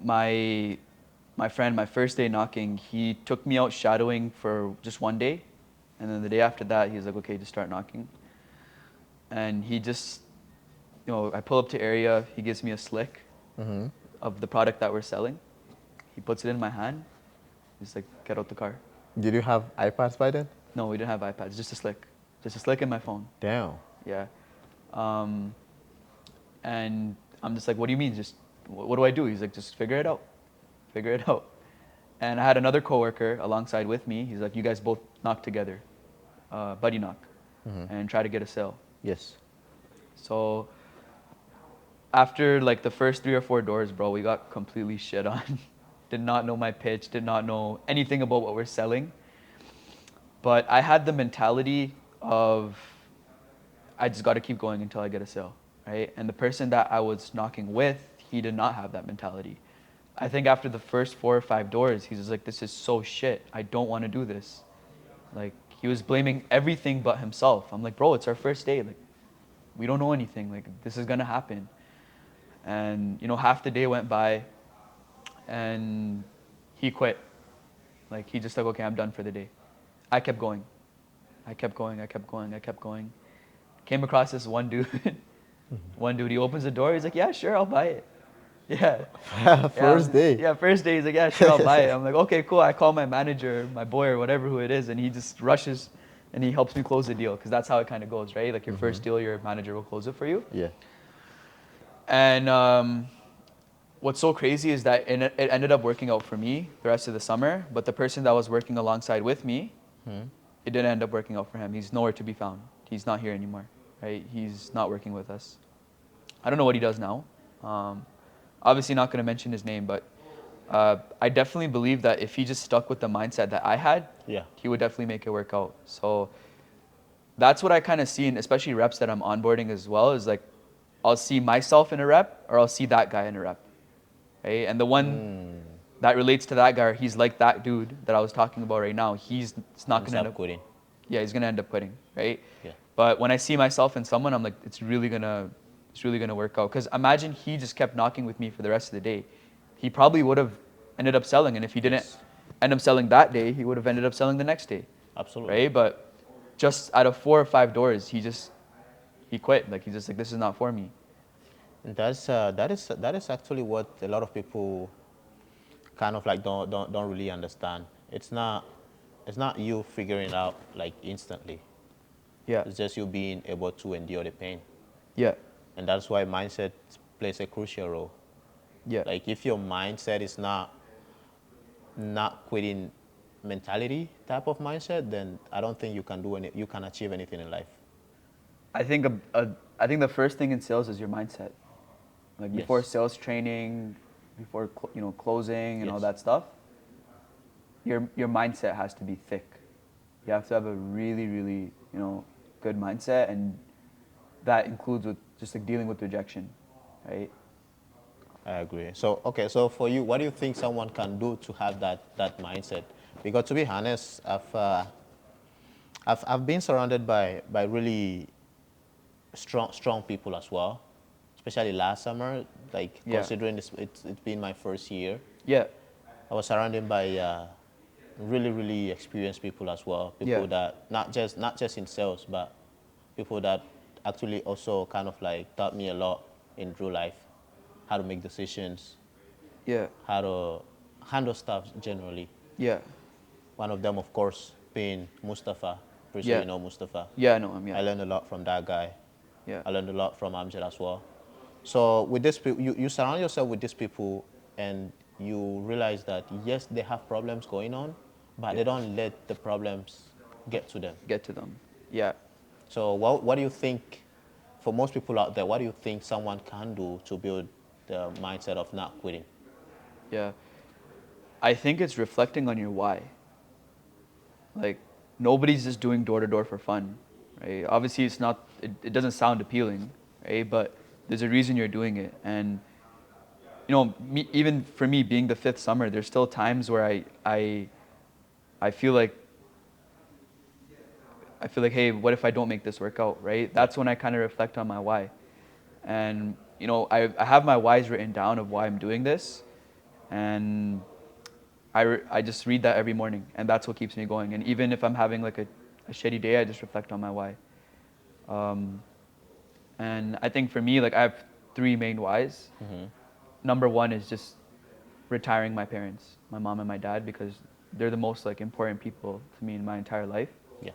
my my friend, my first day knocking, he took me out shadowing for just one day, and then the day after that, he was like, "Okay, just start knocking." And he just, I pull up to area. He gives me a slick Mm-hmm. of the product that we're selling. He puts it in my hand. He's like, "Get out the car." Did you have iPads by then? No, we didn't have iPads. Just a slick in my phone. Damn. Yeah. Um, and I'm just like, "What do you mean? Just what do I do?" He's like, "Just figure it out. Figure it out." And I had another coworker alongside with me. He's like, "You guys both knock together, buddy knock, and try to get a sale." Yes. So after like the first 3 or 4 doors, bro, we got completely shit on. Did not know my pitch. Did not know anything about what we're selling. But I had the mentality of I just got to keep going until I get a sale, right? And the person that I was knocking with, he did not have that mentality. I think after the first 4 or 5 doors, he was like, "This is so shit. I don't want to do this." Like, he was blaming everything but himself. I'm like, "Bro, it's our first day. Like, we don't know anything. Like, this is gonna happen." And half the day went by, and he quit. Like, he just like, "Okay, I'm done for the day." I kept going. I kept going. I kept going. I kept going. Came across this one dude. One dude, he opens the door. He's like, "Yeah, sure, I'll buy it." Yeah. First day. Yeah, first day. He's like, "Yeah, sure, I'll buy it." I'm like, "Okay, cool." I call my manager, my boy, or whatever who it is, and he just rushes and he helps me close the deal because that's how it kind of goes, right? Like, your first deal, your manager will close it for you. Yeah. And what's so crazy is that it ended up working out for me the rest of the summer, but the person that was working alongside with me, it didn't end up working out for him. He's nowhere to be found. He's not here anymore, right? He's not working with us. I don't know what he does now. Obviously not going to mention his name, but I definitely believe that if he just stuck with the mindset that I had, Yeah. he would definitely make it work out. So that's what I kind of see, and especially reps that I'm onboarding as well, is like I'll see myself in a rep or I'll see that guy in a rep. right? And the one that relates to that guy, he's like that dude that I was talking about right now. It's not Ends gonna end up up, quitting. yeah, he's gonna end up quitting, right? Yeah. But when I see myself in someone, I'm like, it's really gonna work out. Because imagine he just kept knocking with me for the rest of the day, he probably would have ended up selling, and if he didn't Yes. end up selling that day, he would have ended up selling the next day, Absolutely. right? But just out of 4 or 5 doors, he quit. Like he's just like, this is not for me. And that is actually what a lot of people kind of like don't really understand. It's not you figuring it out like instantly. Yeah, It's just you being able to endure the pain. yeah, And that's why mindset plays a crucial role. yeah. Like if your mindset is not quitting mentality type of mindset, then I don't think you can achieve anything in life. I think I think the first thing in sales is your mindset. Like before Yes. sales training, before closing and all Yes. that stuff, your mindset has to be thick. You have to have a really really good mindset, and that includes with just like dealing with rejection, right? I agree. So okay, so for you, what do you think someone can do to have that mindset? Because to be honest, I've been surrounded by really strong people as well, especially last summer. Like Yeah, considering it's been my first year, yeah, I was surrounded by really experienced people as well. yeah, People that not just in sales, but people that actually also kind of like taught me a lot in real life, how to make decisions, yeah, how to handle stuff generally. yeah, One of them, of course, being Mustafa. Pretty sure yeah, you know Mustafa. yeah. I know him. Yeah, I learned a lot from that guy. yeah, I learned a lot from Amjad as well. So with this, you surround yourself with these people, and you realize that yes, they have problems going on, but yeah. they don't let the problems get to them. Get to them. Yeah. So what do you think, for most people out there, what do you think someone can do to build the mindset of not quitting? Yeah. I think it's reflecting on your why. Like nobody's just doing door to door for fun, right? Obviously it's not it doesn't sound appealing, right? But there's a reason you're doing it. And even for me being the fifth summer, there's still times where I feel like hey, what if I don't make this work out, right? Yeah. That's when I kind of reflect on my why. And I have my whys written down of why I'm doing this, and I just read that every morning, and that's what keeps me going. And even if I'm having like a shitty day, I just reflect on my why. Um, and I think for me, like I have three main whys. Number one is just retiring my parents, my mom and my dad, because they're the most like important people to me in my entire life. Yeah.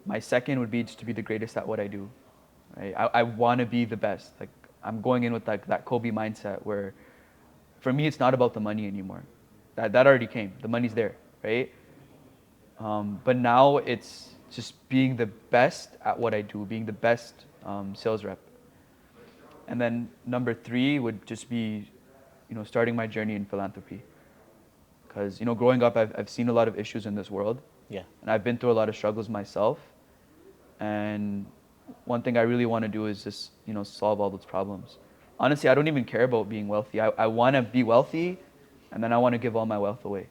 My second would be just to be the greatest at what I do. Right? I want to be the best. Like I'm going in with like that Kobe mindset where, for me, it's not about the money anymore. That already came. The money's there, right? But now it's just being the best at what I do, being the best sales rep. And then number three would just be, starting my journey in philanthropy. Because growing up, I've seen a lot of issues in this world, Yeah. and I've been through a lot of struggles myself. And one thing I really want to do is just solve all those problems. Honestly, I don't even care about being wealthy. I want to be wealthy, and then I want to give all my wealth away.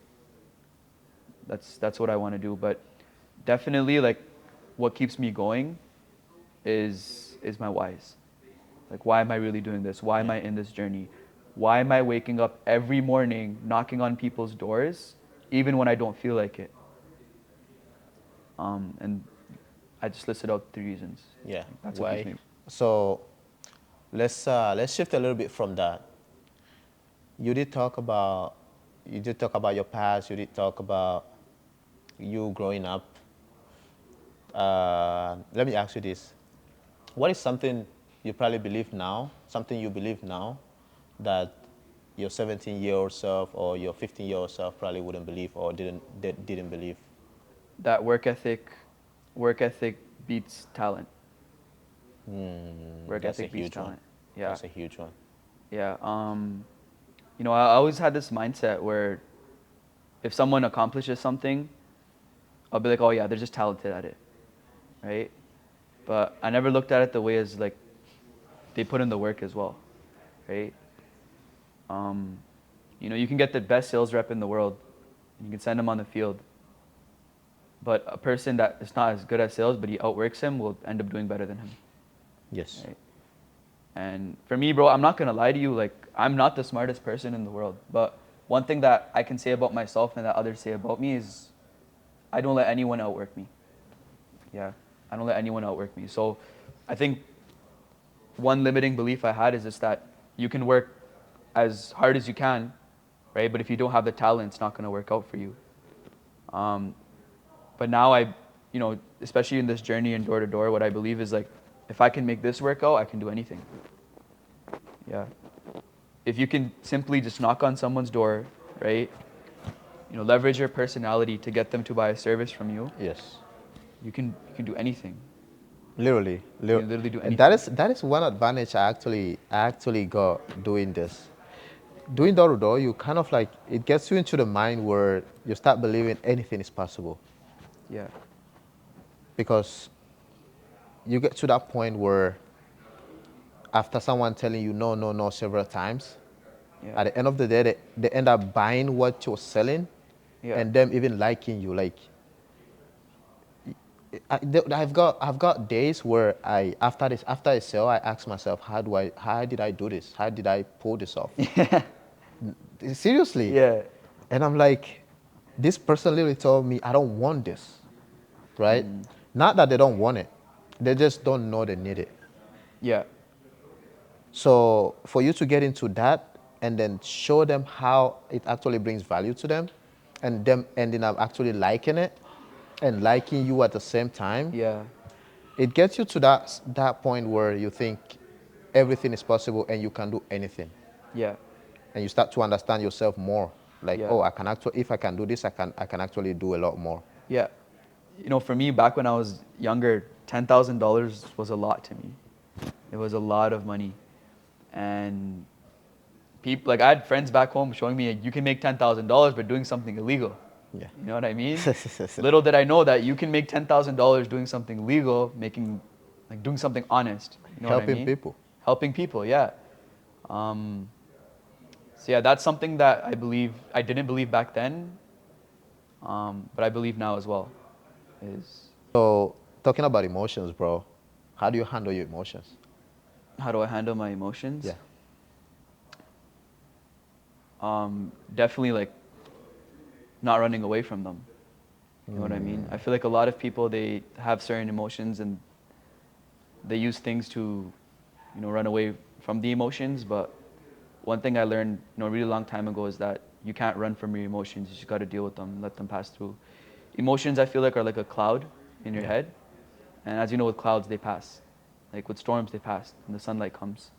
That's what I want to do. But definitely, like, what keeps me going is my whys. Like, why am I really doing this? Why am Yeah. I in this journey? Why am I waking up every morning knocking on people's doors, even when I don't feel like it? And I just listed out three reasons. Yeah. That's what keeps Why? me. So let's shift a little bit from that. You did talk about you did talk about your past. You did talk about you growing up. Let me ask you this: what is something you probably believe now? Something you believe now that your 17-year-old self or your 15-year-old self probably wouldn't believe or didn't believe. That work ethic beats talent. Work That's a ethic beats huge one. talent. Yeah, That's a huge one. yeah. I always had this mindset where if someone accomplishes something, I'll be like, oh yeah, they're just talented at it, right? But I never looked at it the way as like they put in the work as well, right? Um, you can get the best sales rep in the world. You can send him on the field. But a person that is not as good at sales, but he outworks him, will end up doing better than him. Yes. Right? And for me, bro, I'm not gonna lie to you. Like, I'm not the smartest person in the world. But one thing that I can say about myself and that others say about me is, I don't let anyone outwork me. Yeah, I don't let anyone outwork me. So, I think one limiting belief I had is just that you can work as hard as you can, right? But if you don't have the talent, it's not gonna work out for you. Um, but now especially in this journey and door to door, what I believe is like, if I can make this work out, I can do anything. Yeah. If you can simply just knock on someone's door, right? Leverage your personality to get them to buy a service from you. Yes. You can do anything. Literally, You can literally do and that anything. is one advantage I actually got doing this. Doing door to door, you kind of like it gets you into the mind where you start believing anything is possible Yeah. because you get to that point where after someone telling you no, no, no several times, Yeah. at the end of the day, they end up buying what you're selling, Yeah. and them even liking you. Like I've got days where after a sale, I ask myself, how did I do this? How did I pull this off? Yeah. Seriously. Yeah. And I'm like, this person literally told me I don't want this, right? Mm. Not that they don't want it, they just don't know they need it. Yeah. So for you to get into that and then show them how it actually brings value to them, and them ending up actually liking it and liking you at the same time, Yeah. it gets you to that point where you think everything is possible and you can do anything, Yeah. and you start to understand yourself more. Like, Yeah. oh, I can actually, if I can do this, I can actually do a lot more. Yeah. For me, back when I was younger, $10,000 was a lot to me. It was a lot of money. And people, like, I had friends back home showing me, you can make $10,000 by doing something illegal. Yeah. You know what I mean? Little did I know that you can make $10,000 doing something legal, doing something honest. You know what I Helping mean? people. Helping people, yeah. Um, so yeah, that's something that I didn't believe back then, but I believe now as well. Is So talking about emotions, bro, how do you handle your emotions? how do I handle my emotions? Yeah. Definitely like not running away from them. You know what I mean? I feel like a lot of people, they have certain emotions and they use things to, run away from the emotions. But one thing I learned, a really long time ago is that you can't run from your emotions. You just got to deal with them, let them pass through. Emotions, I feel like, are like a cloud in your Yeah. head. And as you know, with clouds, they pass. Like with storms, they pass and the sunlight comes.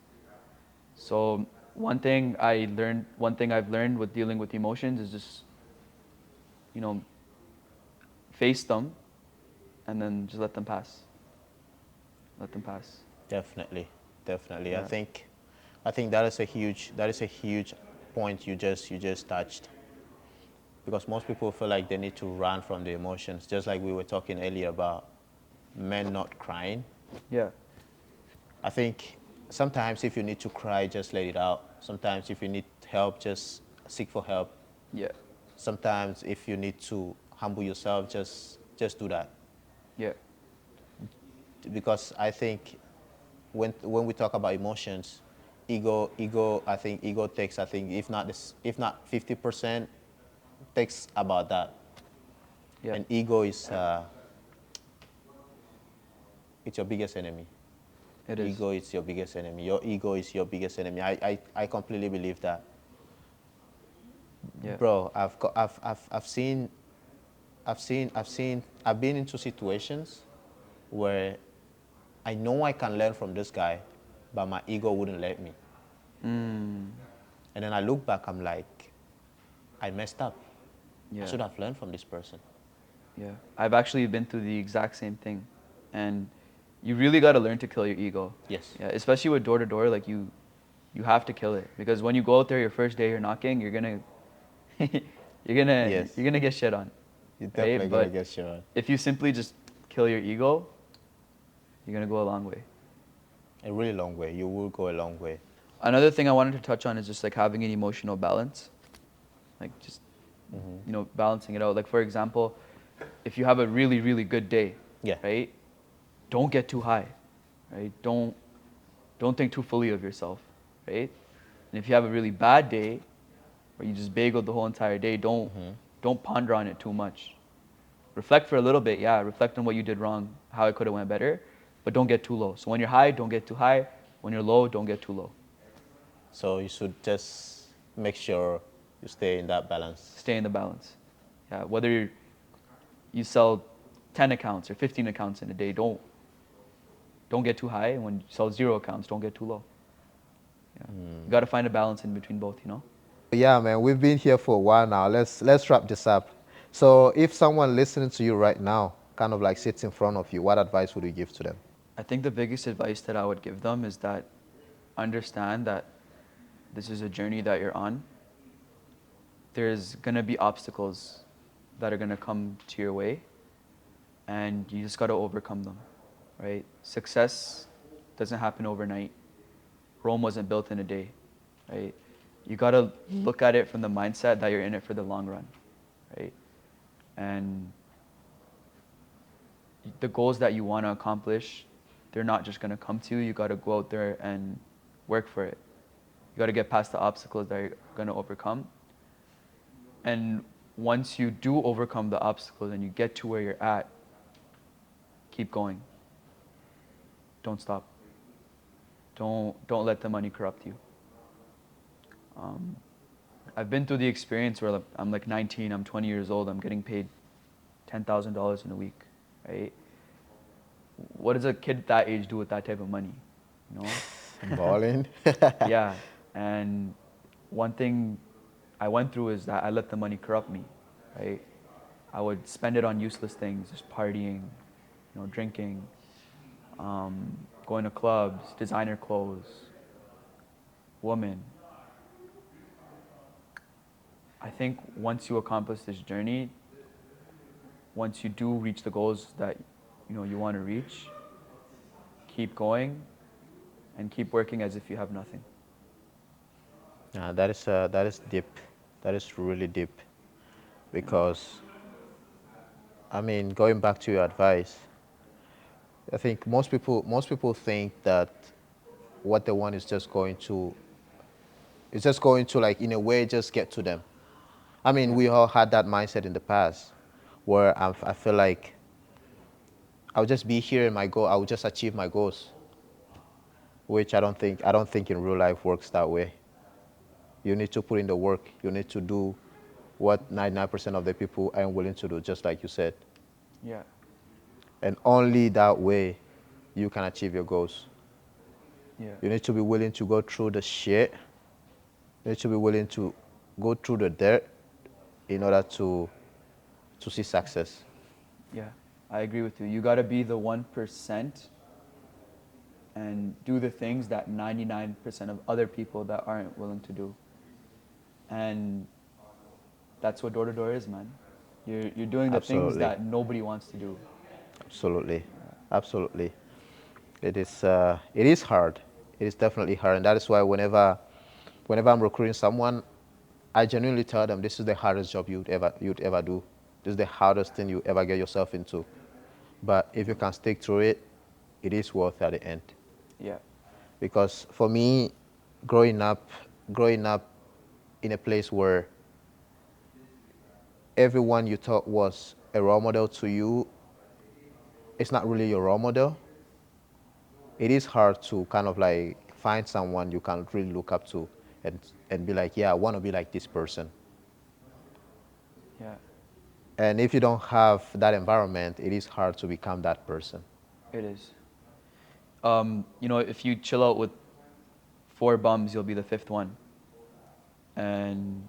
So one thing I've learned with dealing with emotions is just, you know, face them and then just let them pass. Let them pass. Definitely, definitely. I Yeah. think, I think that is a huge point you just touched, because most people feel like they need to run from the emotions, just like we were talking earlier about men not crying. Yeah. I think sometimes if you need to cry, just let it out. Sometimes if you need help, just seek for help. Yeah. Sometimes if you need to humble yourself, just do that. Yeah. Because I think when we talk about emotions, ego I think ego takes, I think, if not 50%, takes about that. Yeah. And ego is it's your biggest enemy. It is. Ego is your biggest enemy. Your ego is your biggest enemy. I completely believe that. Yeah. Bro, I've been into situations where I know I can learn from this guy, but my ego wouldn't let me. Mm. And then I look back, I'm like, I messed up. I Yeah. should have learned from this person. Yeah. I've actually been through the exact same thing. And you really got to learn to kill your ego. Yes. Yeah, especially with door to door, like you have to kill it because when you go out there your first day you're knocking, you're going to Yes. you're going to get shit on. You're Right? definitely gonna But get shot. if you simply just kill your ego, you're going to go a long way. A really long way. You will go a long way. Another thing I wanted to touch on is just like having an emotional balance, like just balancing it out. Like for example, if you have a really really good day, Yeah. right? Don't get too high, right? Don't think too fully of yourself, right? And if you have a really bad day, where you just bageled the whole entire day, don't ponder on it too much. Reflect for a little bit, yeah. Reflect on what you did wrong, how it could have went better, but don't get too low. So when you're high, don't get too high. When you're low, don't get too low. So you should just make sure you stay in that balance. Stay in the balance. Yeah. Whether you sell 10 accounts or 15 accounts in a day, don't get too high. And when you sell 0 accounts, don't get too low. Yeah. You got to find a balance in between both. Yeah, man, we've been here for a while now. Let's wrap this up. So, if someone listening to you right now, kind of like sits in front of you, what advice would you give to them? I think the biggest advice that I would give them is that understand that this is a journey that you're on. There's going to be obstacles that are going to come to your way, and you just got to overcome them, right? Success doesn't happen overnight. Rome wasn't built in a day, right? You got to look at it from the mindset that you're in it for the long run, right? And the goals that you want to accomplish, they're not just going to come to you. You got to go out there and work for it. You got to get past the obstacles that you're going to overcome. And once you do overcome the obstacles and you get to where you're at, keep going. Don't stop. Don't let the money corrupt you. I've been through the experience where I'm like 19, I'm 20 years old, I'm getting paid $10,000 in a week, right? What does a kid that age do with that type of money? Balling. Yeah, and one thing I went through is that I let the money corrupt me, right? I would spend it on useless things, just partying, drinking, going to clubs, designer clothes, women. I think once you accomplish this journey, once you do reach the goals that you want to reach, keep going and keep working as if you have nothing. That is deep. That is really deep. Because, I mean, going back to your advice, I think most people think that what they want is just going to, like, in a way, just get to them. I mean, Yeah. we all had that mindset in the past, where I feel like I'll just be here in my goal. I will just achieve my goals, which I don't think in real life works that way. You need to put in the work. You need to do what 99% of the people aren't willing to do, just like you said. Yeah. And only that way you can achieve your goals. Yeah. You need to be willing to go through the shit. You need to be willing to go through the dirt in order to see success. Yeah. I agree with you. You got to be the 1% and do the things that 99% of other people that aren't willing to do. And that's what door to door is, man. You're doing the things Absolutely. that nobody wants to do. Absolutely. Absolutely. It is hard. It is definitely hard. And that is why whenever I'm recruiting someone, I genuinely tell them this is the hardest job you'd ever do. This is the hardest thing you ever get yourself into. But if you can stick through it, it is worth it at the end. Yeah. Because for me, growing up growing up in a place where everyone you thought was a role model to you, it's not really your role model. It is hard to kind of like find someone you can really look up to and be like, yeah, I want to be like this person. Yeah. And if you don't have that environment, it is hard to become that person. It is. If you chill out with 4 bums, you'll be the 5th one. And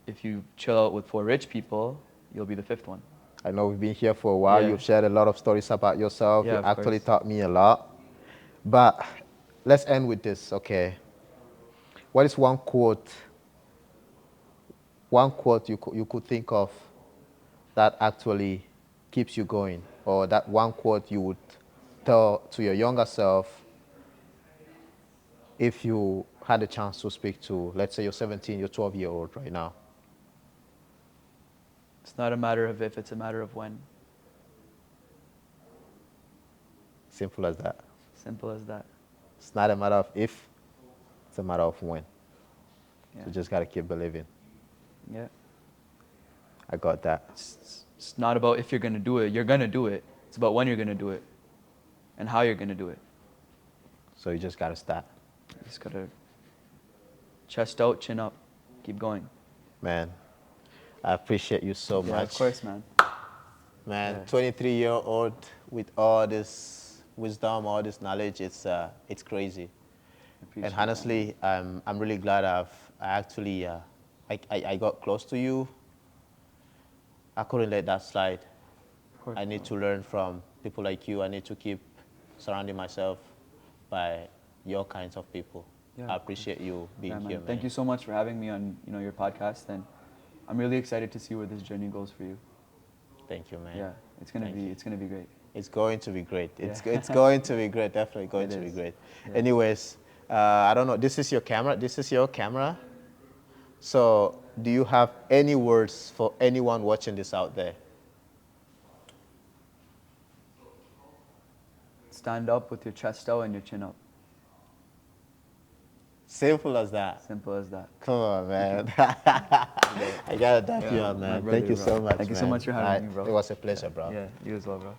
if you chill out with 4 rich people, you'll be the 5th one. I know we've been here for a while. Yeah. You've shared a lot of stories about yourself. Yeah, You of actually course. taught me a lot. But let's end with this, okay? What is one quote you could think of that actually keeps you going, or that one quote you would tell to your younger self if you had a chance to speak to, let's say you're 17, you're 12-year-old right now? It's not a matter of if, it's a matter of when. Simple as that. Simple as that. It's not a matter of if, it's a matter of when. Yeah. So just got to keep believing. Yeah. I got that. It's not about if you're going to do it. You're going to do it. It's about when you're going to do it and how you're going to do it. So you just got to start. You just got to chest out, chin up, keep going. Man, I appreciate you so Yeah, much. of course, man. Man, Yeah. 23-year-old with all this wisdom, all this knowledge, it's crazy. Appreciate And that, honestly, I'm really glad I actually I got close to you. I couldn't let that slide. Of course. I need to learn from people like you. I need to keep surrounding myself by your kinds of people. Yeah, I of appreciate you being Yeah, man. here, man. Thank you so much for having me on, your podcast, and I'm really excited to see where this journey goes for you. Thank you, man. Yeah, it's gonna Thank be you. it's gonna be great. It's going to be great. Yeah. It's going to be great. Definitely going It to be is. great. Yeah. Anyways, I don't know. This is your camera. This is your camera. So, do you have any words for anyone watching this out there? Stand up with your chest out and your chin up. Simple as that. Simple as that. Come on, man. I gotta tap you Yeah, up, my man. brother, Thank you bro. so much. Thank you so man. much for having me, bro. It was a pleasure, bro. Yeah, you as well, bro.